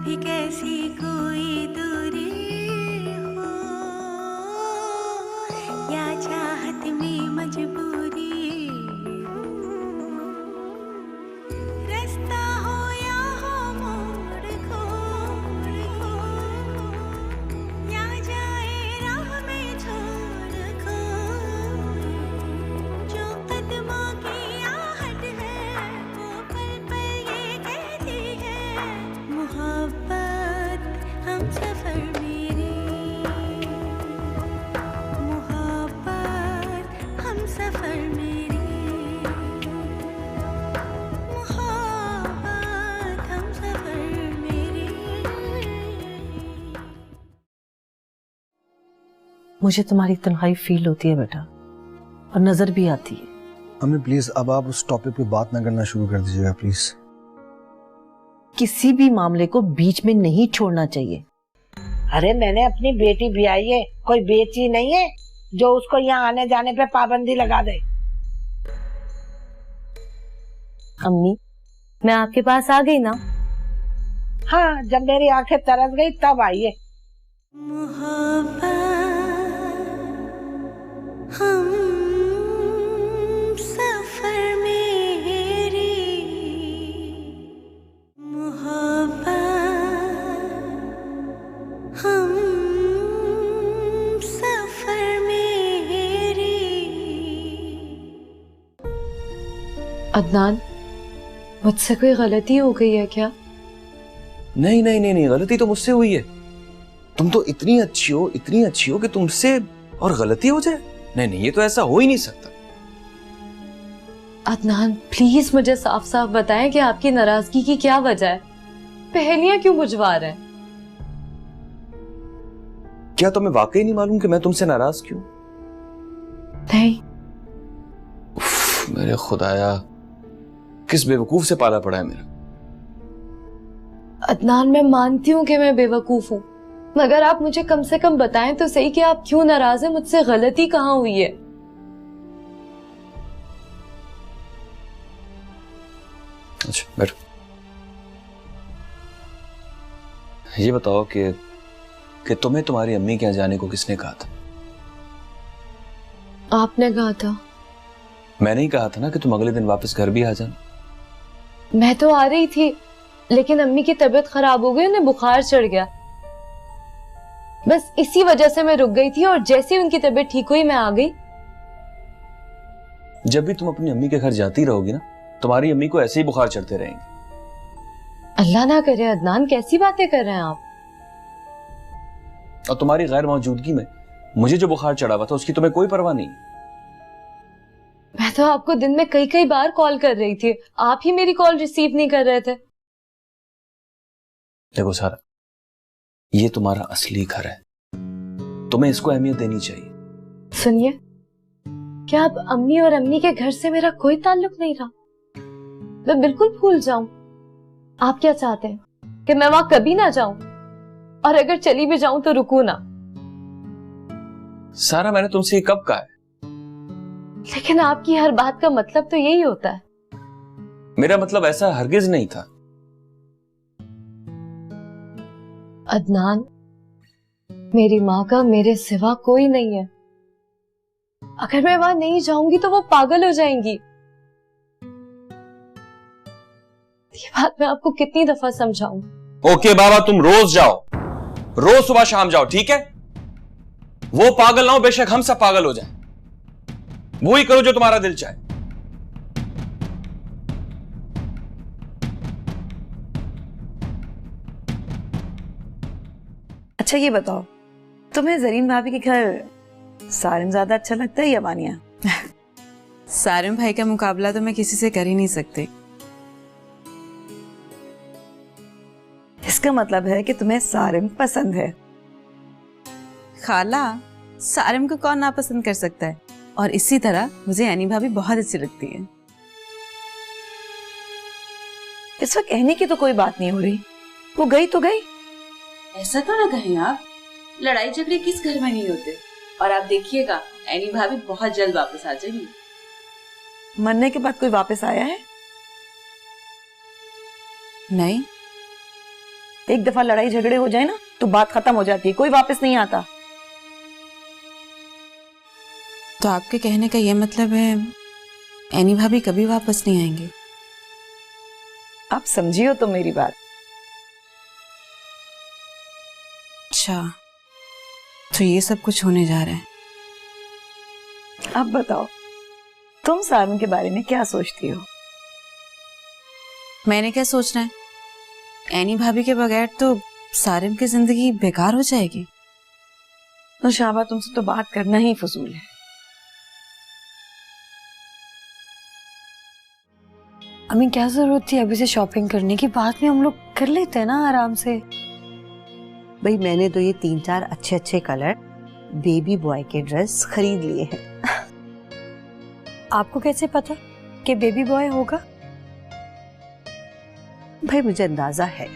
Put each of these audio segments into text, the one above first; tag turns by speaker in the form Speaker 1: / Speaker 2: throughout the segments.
Speaker 1: भी कैसी कोई दूरी हो, या चाहत में मजबूरी हो, रास्ता हो या हो मोड़ खोड़ हो, या जाए राह में छोड़ खोए, जो कदमों की आहट है वो पल पल ये कहती है, मोहब्बत हम सफर मेरे, मोहब्बत हम सफर मेरे, मोहब्बत हम सफर मेरे।
Speaker 2: मुझे तुम्हारी तन्हाई फील होती है बेटा, और नजर भी आती है।
Speaker 3: अम्मी प्लीज अब आप उस टॉपिक पे बात ना करना शुरू कर दीजिएगा प्लीज।
Speaker 2: किसी भी मामले को बीच में नहीं छोड़ना चाहिए।
Speaker 4: अरे मैंने अपनी बेटी ब्याई है, कोई बेची नहीं है जो उसको यहाँ आने जाने पे पाबंदी लगा दे।
Speaker 5: अम्मी, मैं आपके पास आ गई ना?
Speaker 4: हाँ, जब मेरी आंखें तरस गई तब आई है।
Speaker 1: मोहब्बत हम सफर मेरी, मोहब्बत हम सफर मेरी।
Speaker 5: अदनान, मुझसे कोई गलती हो गई है क्या?
Speaker 3: नहीं नहीं नहीं नहीं, गलती तो मुझसे हुई है। तुम तो इतनी अच्छी हो कि तुमसे और गलती हो जाए। नहीं नहीं, ये तो ऐसा हो ही नहीं सकता।
Speaker 5: अदनान प्लीज मुझे साफ साफ बताएं कि आपकी नाराजगी की क्या वजह है? पहेलियां क्यों बुझवा रहे हैं?
Speaker 3: क्या तुम्हें वाकई नहीं मालूम कि मैं तुमसे नाराज क्यों?
Speaker 5: नहीं।
Speaker 3: मेरे खुदाया, किस बेवकूफ से पाला पड़ा है मेरा।
Speaker 5: अदनान मैं मानती हूँ कि मैं बेवकूफ हूँ, मगर आप मुझे कम से कम बताएं तो सही कि आप क्यों नाराज हैं, मुझसे गलती कहाँ हुई है?
Speaker 3: अच्छा बैठो। ये बताओ कि तुम्हें तुम्हारी अम्मी के यहाँ जाने को किसने कहा था?
Speaker 5: आपने कहा था।
Speaker 3: मैंने ही कहा था ना कि तुम अगले दिन वापस घर भी आ जाना।
Speaker 5: मैं तो आ रही थी, लेकिन अम्मी की तबीयत खराब हो गई, उन्हें बुखार चढ़ गया। बस इसी वजह से मैं रुक गई थी, और जैसे ही उनकी तबीयत ठीक हुई मैं आ गई।
Speaker 3: जब भी तुम अपनी अम्मी के घर जाती रहोगी ना, तुम्हारी अम्मी को ऐसे ही बुखार चढ़ते रहेंगे।
Speaker 5: अल्लाह ना करे अदनान, कैसी बातें कर रहे हैं आप?
Speaker 3: और तुम्हारी गैर मौजूदगी में मुझे जो बुखार चढ़ा हुआ था उसकी तुम्हें कोई परवाह नहीं।
Speaker 5: मैं तो आपको दिन में कई कई बार कॉल कर रही थी, आप ही मेरी कॉल रिसीव नहीं कर रहे थे।
Speaker 3: देखो सारा, ये तुम्हारा असली घर है, तुम्हें इसको अहमियत देनी चाहिए।
Speaker 5: सुनिए, क्या अब अम्मी और अम्मी के घर से मेरा कोई ताल्लुक नहीं रहा? मैं बिल्कुल भूल जाऊं? आप क्या चाहते हैं कि मैं वहां कभी ना जाऊं, और अगर चली भी जाऊं तो रुकू ना?
Speaker 3: सारा, मैंने तुमसे ये कब कहा है?
Speaker 5: लेकिन आपकी हर बात का मतलब तो यही होता है।
Speaker 3: मेरा मतलब ऐसा हरगिज नहीं था।
Speaker 5: अदनान, मेरी माँ का मेरे सिवा कोई नहीं है। अगर मैं वहां नहीं जाऊंगी तो वो पागल हो जाएंगी। ये बात मैं आपको कितनी दफा समझाऊं?
Speaker 3: ओके बाबा, तुम रोज जाओ, रोज सुबह शाम जाओ, ठीक है? वो पागल ना हो, बेशक हम सब पागल हो जाएं, वो ही करो जो तुम्हारा दिल चाहे।
Speaker 6: अच्छा ये बताओ, तुम्हें जरीन भाभी के घर सारिम ज्यादा अच्छा लगता है या वानिया?
Speaker 7: सारिम भाई का मुकाबला तो मैं किसी से कर ही नहीं सकती।
Speaker 6: इसका मतलब है कि तुम्हें सारिम पसंद है।
Speaker 7: खाला, सारिम को कौन नापसंद कर सकता है? और इसी तरह मुझे एनी भाभी बहुत अच्छी लगती है।
Speaker 6: इस वक्त कहने की तो कोई बात नहीं हो रही, वो गई तो गई।
Speaker 7: ऐसा तो ना कहें आप, लड़ाई झगड़े किस घर में नहीं होते। और आप देखिएगा एनी भाभी बहुत जल्द वापस आ जाएगी।
Speaker 6: मरने के बाद कोई वापस आया है?
Speaker 7: नहीं,
Speaker 6: एक दफा लड़ाई झगड़े हो जाए ना तो बात खत्म हो जाती है, कोई वापस नहीं आता।
Speaker 7: तो आपके कहने का ये मतलब है एनी भाभी कभी वापस नहीं आएंगे?
Speaker 6: आप समझियो तो मेरी बात।
Speaker 7: अच्छा, तो ये सब कुछ होने जा रहा है।
Speaker 6: आप बताओ, तुम सारन के बारे में क्या सोचती हो?
Speaker 7: मैंने क्या सोचना है? एनी भाभी के बगैर तो सारिम की जिंदगी बेकार हो जाएगी।
Speaker 6: तो शाबा, तुमसे तो बात करना ही फजूल है।
Speaker 1: अम्मी क्या जरूरत थी अभी से शॉपिंग करने की? बाद में हम लोग कर लेते हैं ना आराम से।
Speaker 2: भाई मैंने तो ये 3-4 अच्छे अच्छे कलर बेबी बॉय के ड्रेस खरीद लिए हैं।
Speaker 1: आपको कैसे पता कि बेबी बॉय होगा?
Speaker 2: भाई मुझे अंदाजा है।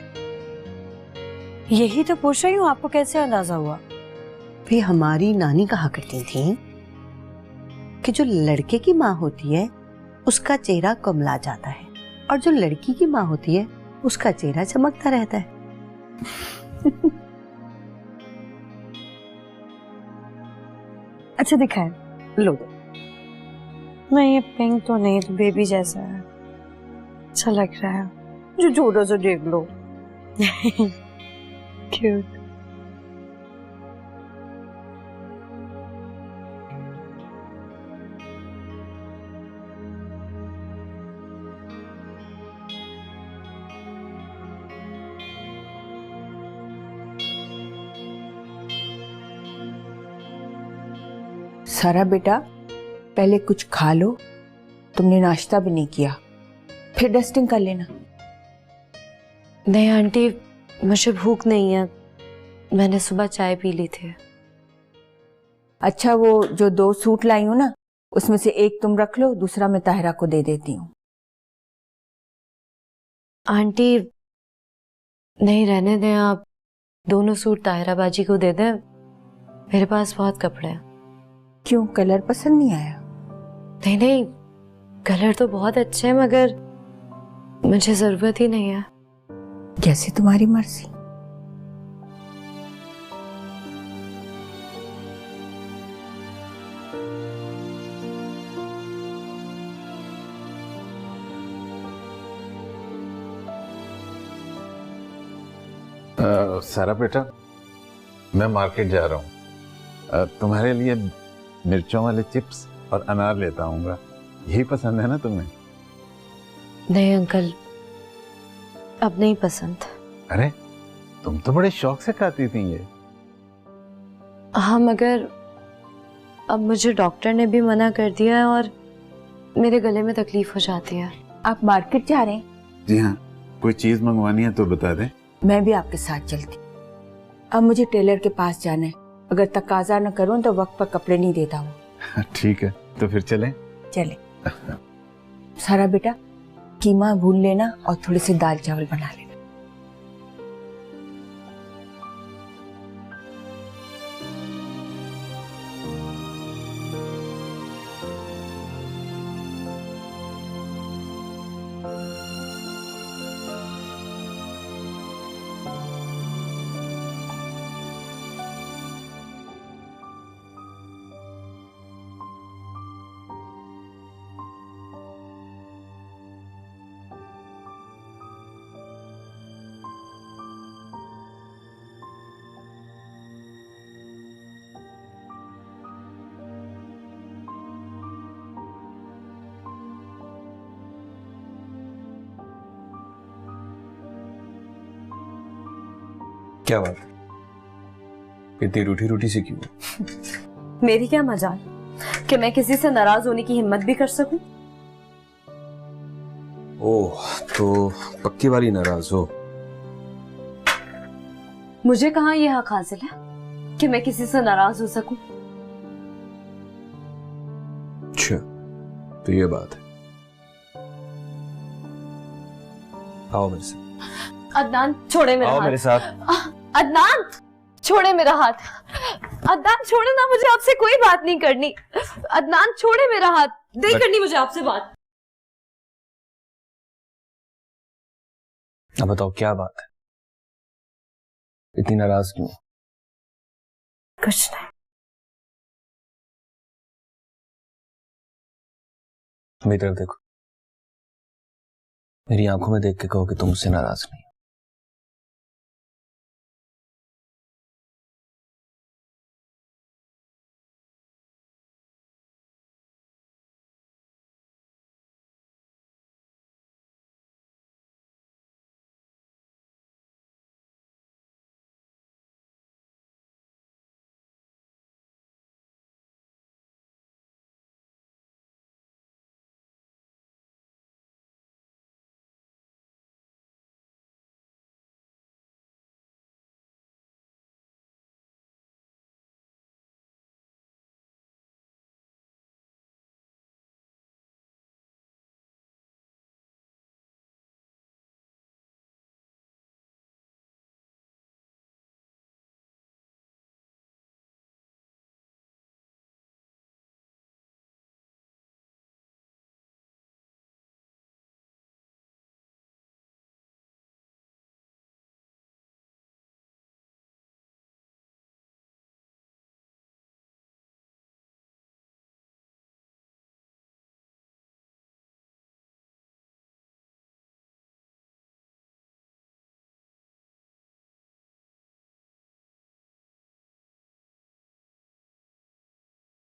Speaker 1: यही तो पूछ रही हूँ, आपको कैसे अंदाजा हुआ?
Speaker 2: भाई हमारी नानी कहा करती थी कि जो लड़के की माँ होती है उसका चेहरा कुमला जाता है और जो लड़की की माँ होती है उसका चेहरा चमकता रहता है।
Speaker 1: अच्छा दिखाए,
Speaker 2: लो दो।
Speaker 1: नहीं ये पिंक तो नहीं, तो बेबी जैसा है, अच्छा लग रहा है। जो छोटा सा देख लो। क्यूट।
Speaker 8: सारा बेटा, पहले कुछ खा लो, तुमने नाश्ता भी नहीं किया, फिर डस्टिंग कर लेना।
Speaker 1: नहीं आंटी, मुझे भूख नहीं है, मैंने सुबह चाय पी ली थी।
Speaker 8: अच्छा, वो जो 2 सूट लाई हूं ना, उसमें से एक तुम रख लो, दूसरा मैं ताहिरा को दे देती हूँ।
Speaker 1: आंटी नहीं, रहने दें आप, दोनों सूट ताहिरा बाजी को दे दें, मेरे पास बहुत कपड़े हैं।
Speaker 8: क्यों, कलर पसंद नहीं आया?
Speaker 1: नहीं नहीं, कलर तो बहुत अच्छे हैं मगर मुझे जरूरत ही नहीं है।
Speaker 8: जैसे तुम्हारी मर्जी।
Speaker 9: सारा बेटा, मैं मार्केट जा रहा हूँ, तुम्हारे लिए मिर्चों वाले चिप्स और अनार लेता आऊंगा। यही पसंद है ना तुम्हें?
Speaker 1: नहीं अंकल, अब नहीं पसंद।
Speaker 9: अरे तुम तो बड़े शौक से खाती थी ये।
Speaker 1: हाँ मगर अब मुझे डॉक्टर ने भी मना कर दिया है और मेरे गले में तकलीफ हो जाती है।
Speaker 8: आप मार्केट जा रहे हैं?
Speaker 9: जी हाँ, कोई चीज मंगवानी है तो बता दे।
Speaker 8: मैं भी आपके साथ चलती। अब मुझे टेलर के पास जाना है, अगर तकाजा न करूं तो वक्त पर कपड़े नहीं देता हूँ।
Speaker 9: ठीक है, तो फिर चलें?
Speaker 8: चले। सारा बेटा, कीमा भून लेना और थोड़े से दाल चावल बना लेना।
Speaker 3: क्या बात है, इतनी रूठी रूठी सी क्यों?
Speaker 5: मेरी क्या मजाल कि मैं किसी से नाराज होने की हिम्मत भी कर सकूं।
Speaker 3: ओह, तो पक्की वाली नाराज हो?
Speaker 5: मुझे कहाँ ये हक हासिल है कि मैं किसी से नाराज हो सकूं।
Speaker 3: अच्छा, तो ये बात है। आओ मेरे साथ।
Speaker 5: अदनान छोड़े मेरा
Speaker 3: आओ
Speaker 5: हाथ।
Speaker 3: मेरे साथ।
Speaker 5: अदनान छोड़े मेरा हाथ। अदनान छोड़े ना, मुझे आपसे कोई बात नहीं करनी। अदनान छोड़े मेरा हाथ, नहीं करनी मुझे आपसे बात।
Speaker 3: अब बताओ क्या बात है? इतनी नाराज क्यों?
Speaker 1: कुछ नहीं।
Speaker 3: मेरी तरफ देखो, मेरी आंखों में देख के कहो कि तुम मुझसे नाराज नहीं हो।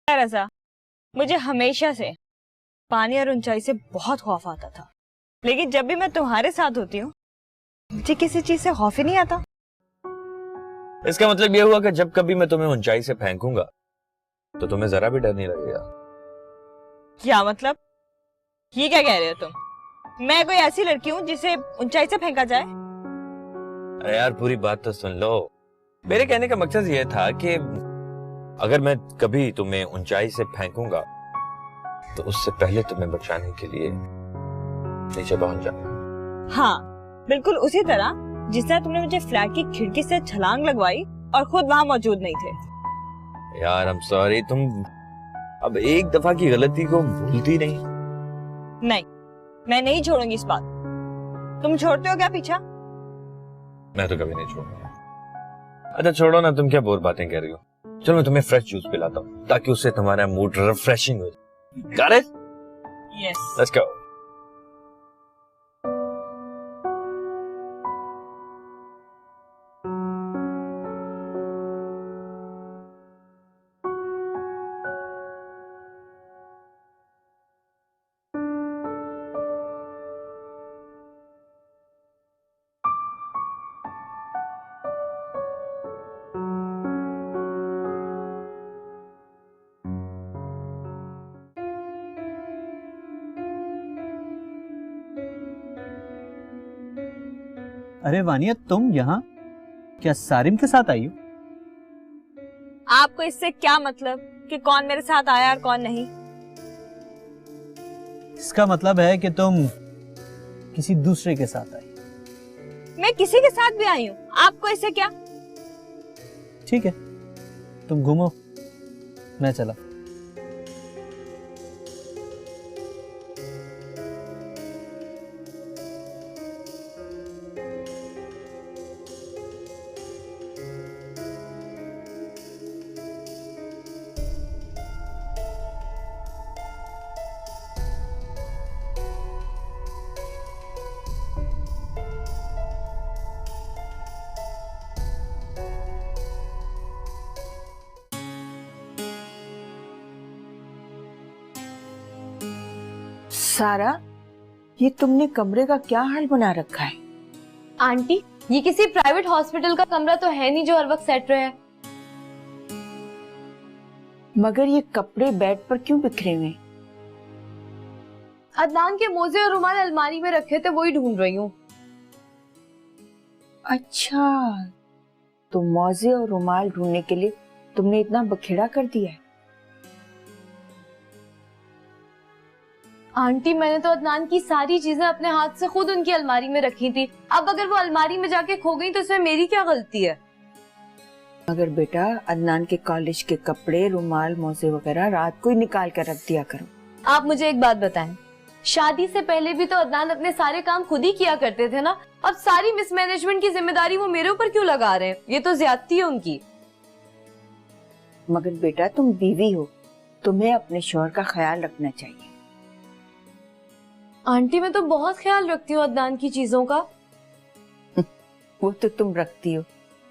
Speaker 10: रज़ा, मुझे हमेशा से पानी और ऊंचाई से बहुत खौफ आता था, लेकिन जब भी मैं तुम्हारे साथ होती हूँ मुझे किसी चीज से खौफ ही नहीं आता।
Speaker 3: इसका मतलब यह हुआ कि जब कभी मैं तुम्हें ऊंचाई से फेंकूंगा तो तुम्हें जरा भी डर नहीं लगेगा।
Speaker 10: क्या मतलब? ये क्या कह रहे हो तुम? मैं कोई ऐसी लड़की हूँ जिसे ऊंचाई से फेंका जाए?
Speaker 3: अरे यार, पूरी बात तो सुन लो। मेरे कहने का मकसद यह था कि अगर मैं कभी तुम्हें ऊंचाई से फेंकूंगा तो उससे पहले तुम्हें बचाने के लिए नीचे पहुंच जाना।
Speaker 10: हाँ, बिल्कुल उसी तरह जिस तरह तुमने मुझे फ्लैट की खिड़की से छलांग लगवाई और खुद वहां मौजूद नहीं थे।
Speaker 3: यार आई एम सॉरी, तुम अब एक दफा की गलती को भूलती नहीं।
Speaker 10: नहीं, मैं नहीं छोड़ूंगी इस बात। तुम छोड़ते हो क्या पीछा?
Speaker 3: मैं तो कभी नहीं छोड़ूंगा। अच्छा छोड़ो ना, तुम क्या बोर बातें कह रही हो। चलो मैं तुम्हें फ्रेश जूस पिलाता हूँ ताकि उससे तुम्हारा मूड रिफ्रेशिंग हो जाए। Got it?
Speaker 10: Yes.
Speaker 3: Let's go.
Speaker 11: अरे वानिया, तुम यहाँ क्या सारिम के साथ आई हो?
Speaker 10: आपको इससे क्या मतलब कि कौन मेरे साथ आया और कौन नहीं?
Speaker 11: इसका मतलब है कि तुम किसी दूसरे के साथ आई।
Speaker 10: मैं किसी के साथ भी आई हूँ, आपको इससे क्या?
Speaker 11: ठीक है, तुम घूमो, मैं चला।
Speaker 8: सारा, ये तुमने कमरे का क्या हाल बना रखा है?
Speaker 5: आंटी, ये किसी प्राइवेट हॉस्पिटल का कमरा तो है नहीं जो हर वक्त सेट रहे।
Speaker 8: मगर ये कपड़े बेड पर क्यों बिखरे हुए?
Speaker 5: अदनान के मोजे और रुमाल अलमारी में रखे थे, वही ढूंढ रही हूँ।
Speaker 8: अच्छा, तो मोजे और रुमाल ढूंढने के लिए तुमने इतना बखेड़ा कर दिया है?
Speaker 5: आंटी, मैंने तो अदनान की सारी चीजें अपने हाथ से खुद उनकी अलमारी में रखी थी। अब अगर वो अलमारी में जाके खो गई तो इसमें मेरी क्या गलती है?
Speaker 8: मगर बेटा, अदनान के कॉलेज के कपड़े, रुमाल, मोजे वगैरह रात को ही निकाल कर रख दिया करो।
Speaker 5: आप मुझे एक बात बताएं, शादी से पहले भी तो अदनान अपने सारे काम खुद ही किया करते थे ना। अब सारी मिसमैनेजमेंट की जिम्मेदारी वो मेरे ऊपर क्यों लगा रहे हैं? ये तो ज्यादती है उनकी।
Speaker 8: मगर बेटा तुम बीवी हो, तुम्हें अपने शौहर का ख्याल रखना चाहिए।
Speaker 5: आंटी मैं तो बहुत ख्याल रखती हूँ अदनान की चीजों का।
Speaker 8: वो तो तुम रखती हो,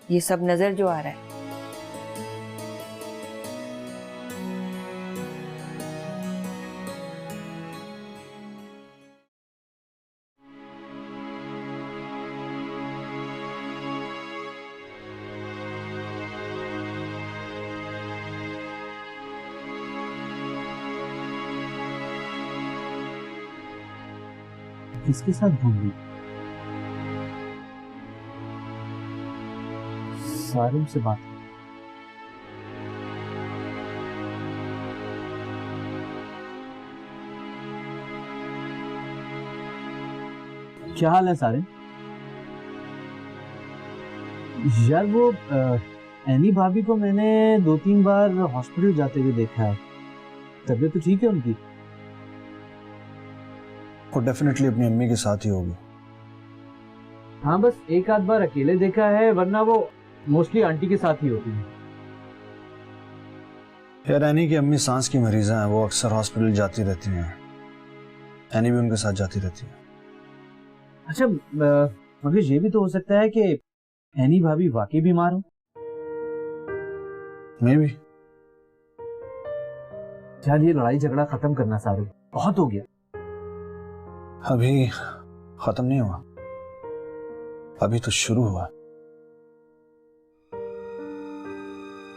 Speaker 8: ये सब नजर जो आ रहा है।
Speaker 11: किसके साथ घूम रही? सारिम से बात। क्या हाल है सारिम? यार वो एनी भाभी को मैंने 2-3 बार हॉस्पिटल जाते हुए देखा है। तबीयत तो ठीक है उनकी?
Speaker 12: वो डेफिनेटली अपनी अम्मी के साथ ही होगी।
Speaker 11: हाँ बस एक आध बार अकेले देखा है, वरना वो मोस्टली आंटी के साथ ही होती है।
Speaker 12: यार एनी की अम्मी सांस की मरीजा हैं, वो अक्सर हॉस्पिटल जाती रहती हैं। एनी भी उनके साथ जाती रहती है।
Speaker 11: अच्छा मगर ये भी तो हो सकता है कि एनी भाभी वाकई बीमार हो।
Speaker 12: मैं भी।
Speaker 11: चल ये लड़ाई झगड़ा खत्म करना सारे, बहुत हो गया।
Speaker 12: अभी खत्म नहीं हुआ, अभी तो शुरू हुआ।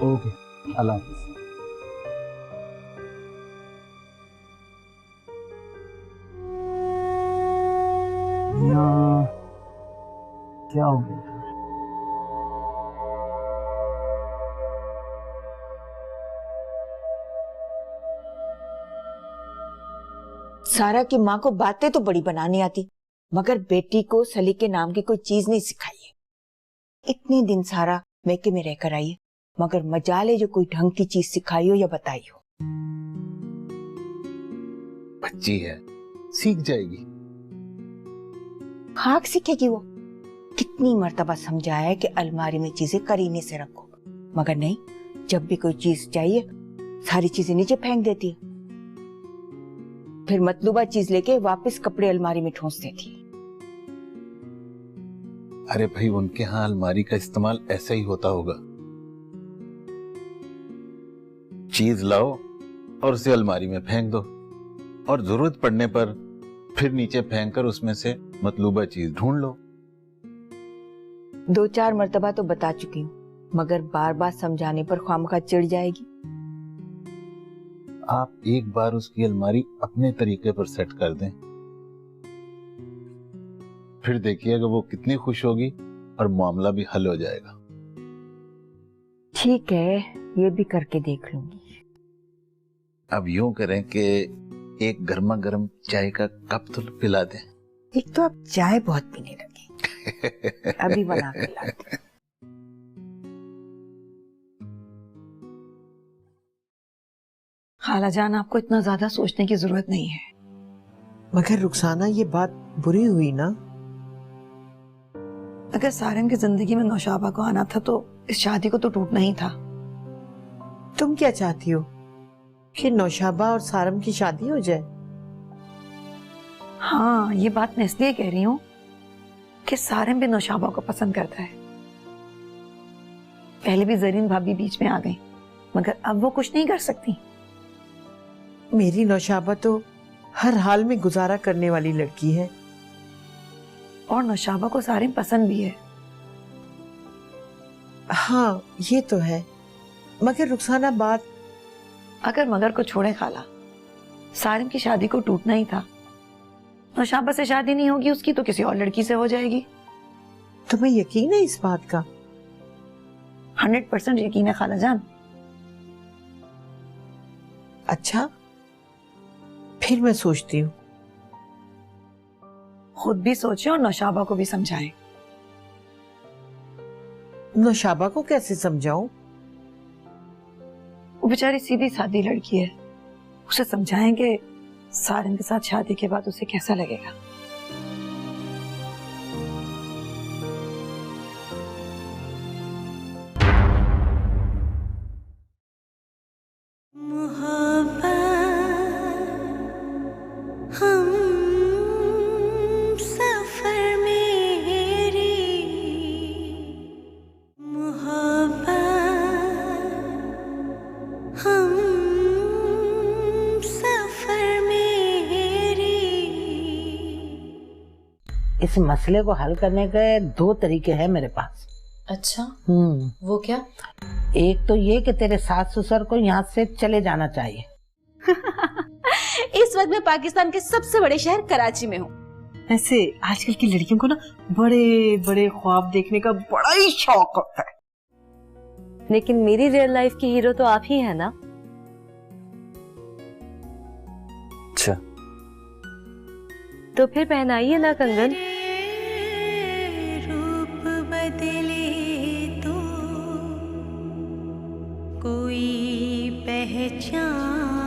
Speaker 11: ओके, अल्लाह हाफिज। क्या हो गया?
Speaker 8: सारा की माँ को बातें तो बड़ी बनानी आती, मगर बेटी को सलीके नाम की कोई चीज नहीं सिखाई है। इतने दिन सारा मैके में रहकर आई है, मगर मजाले जो कोई ढंग की चीज सिखाई हो या बताई हो।
Speaker 9: बच्ची है, सीख जाएगी।
Speaker 8: खाक सीखेगी वो। कितनी मर्तबा समझाया है कि अलमारी में चीजें करीने से रखो, मगर नहीं, जब भी कोई चीज चाहिए सारी चीजें नीचे फेंक देती है, फिर मतलूबा चीज लेके वापस कपड़े अलमारी में ठूंस देती है।
Speaker 9: अरे भाई उनके यहाँ अलमारी का इस्तेमाल ऐसा ही होता होगा। चीज लाओ और उसे अलमारी में फेंक दो, और जरूरत पड़ने पर फिर नीचे फेंक कर उसमें से मतलूबा चीज ढूंढ लो।
Speaker 8: 2-4 मर्तबा तो बता चुकी हूँ, मगर बार बार समझाने पर ख्वामखा चिढ़ जाएगी।
Speaker 9: आप एक बार उसकी अलमारी अपने तरीके पर सेट कर दें, फिर देखिएगा वो कितनी खुश होगी और मामला भी हल हो जाएगा।
Speaker 8: ठीक है, ये भी करके देख लूंगी।
Speaker 9: अब यूं करें कि एक गर्मा गर्म चाय का कप तो पिला दें।
Speaker 8: एक तो आप चाय बहुत पीने लगे, अभी बना के लाते।
Speaker 6: खालाजान आपको इतना ज्यादा सोचने की जरूरत नहीं है।
Speaker 13: मगर रुखसाना ये बात बुरी हुई ना।
Speaker 6: अगर सारिम की जिंदगी में नौशाबा को आना था तो इस शादी को तो टूटना ही था।
Speaker 13: तुम क्या चाहती हो कि नौशाबा और सारम की शादी हो जाए?
Speaker 6: हाँ, ये बात मैं इसलिए कह रही हूँ कि सारिम भी नौशाबा को पसंद करता है। पहले भी जरीन भाभी बीच में आ गई, मगर अब वो कुछ नहीं कर सकती।
Speaker 13: मेरी नौशाबा तो हर हाल में गुजारा करने वाली लड़की है,
Speaker 6: और नौशाबा को सारिम पसंद भी है।
Speaker 13: हाँ ये तो है, मगर रुखसाना बात।
Speaker 6: अगर मगर को छोड़े खाला, सारिम की शादी को टूटना ही था। नौशाबा से शादी नहीं होगी उसकी तो किसी और लड़की से हो जाएगी।
Speaker 13: तुम्हें यकीन है इस बात का?
Speaker 6: 100% यकीन है खालाजान।
Speaker 13: अच्छा, फिर मैं सोचती हूँ।
Speaker 6: खुद भी सोचे और नौशाबा को भी समझाएं।
Speaker 13: नौशाबा को कैसे समझाऊं?
Speaker 6: वो बेचारी सीधी सादी लड़की है, उसे समझाएं कि सारिन के साथ शादी के बाद उसे कैसा लगेगा?
Speaker 4: इस मसले को हल करने के 2 तरीके हैं मेरे पास।
Speaker 1: अच्छा, वो क्या?
Speaker 4: एक तो ये कि तेरे सास ससुर को यहाँ से चले जाना चाहिए।
Speaker 7: इस वक्त मैं पाकिस्तान के सबसे बड़े शहर कराची में हूँ।
Speaker 13: ऐसे आजकल की लड़कियों को ना बड़े बड़े ख्वाब देखने का बड़ा ही शौक होता है।
Speaker 1: लेकिन मेरी रियल लाइफ की हीरो तो आप ही है ना।
Speaker 12: अच्छा,
Speaker 1: तो फिर पहनाइए ना कंगन।
Speaker 14: रूप बदले तो कोई पहचान